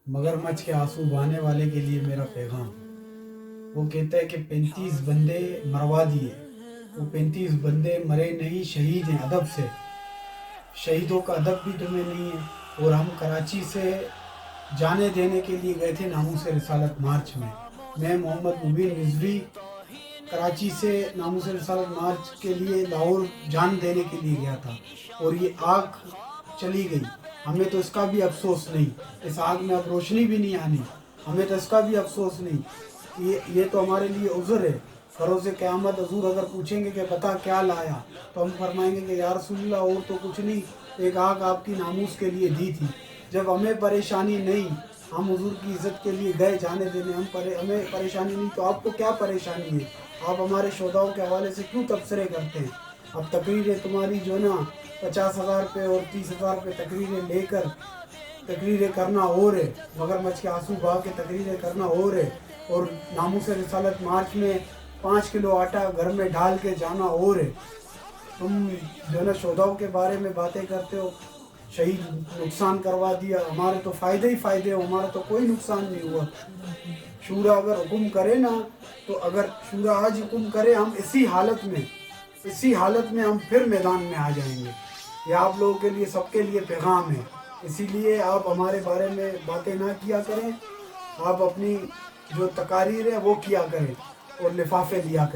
मगरमच्छ के आंसू बहाने वाले के लिए मेरा पैगाम। वो कहता है कि 35 बंदे मरवा दिए, वो 35 बंदे मरे नहीं, शहीद हैं अदब से। शहीदों का अदब भी तुम्हें नहीं है। और हम कराची से जाने देने के लिए गए थे नामूस रिसालत मार्च में। मैं मोहम्मद मुबीन रिजवी कराची से नामूस रिसालत मार्च के लिए लाहौर जान देने के लिए गया था, और ये आग चली गई। हमें तो इसका भी अफसोस नहीं, इस आग में अब रोशनी भी नहीं आनी, हमें तो इसका भी अफसोस नहीं। ये तो हमारे लिए उज़्र है। फरोज़ क़यामत हज़ूर अगर पूछेंगे कि बता क्या लाया, तो हम फरमाएंगे कि या रसूलल्लाह और तो कुछ नहीं, एक आग आपकी नामूस के लिए दी थी। जब हमें परेशानी नहीं, हम हुजूर की इज़्ज़त के लिए गए जाने देने, हमें परेशानी नहीं, तो आपको क्या परेशानी है? आप हमारे शोधाओं के हवाले से क्यों तबसरे करते हैं? अब तकरीरें तुम्हारी जो ना 50,000 रुपये और 30,000 रुपये तकरीरें लेकर तकरीरें करना और है, मगरमच्छ के आंसू बहा के तकरीरें करना और है, और नामूस रिसालत मार्च में 5 किलो आटा घर में डाल के जाना और है। तुम जो ना शोधाओं के बारे में बातें करते हो, शहीद नुकसान करवा दिया, हमारे तो फ़ायदे ही फ़ायदे हो, हमारा तो कोई नुकसान नहीं हुआ। शूरा अगर हुक्म करे ना, तो अगर शूरा आज हुक्म करे, हम इसी हालत में हम फिर मैदान में आ जाएंगे। ये आप लोगों के लिए, सबके लिए पैगाम है। इसीलिए आप हमारे बारे में बातें ना किया करें, आप अपनी जो तकारीर है वो किया करें और लिफाफे दिया करें।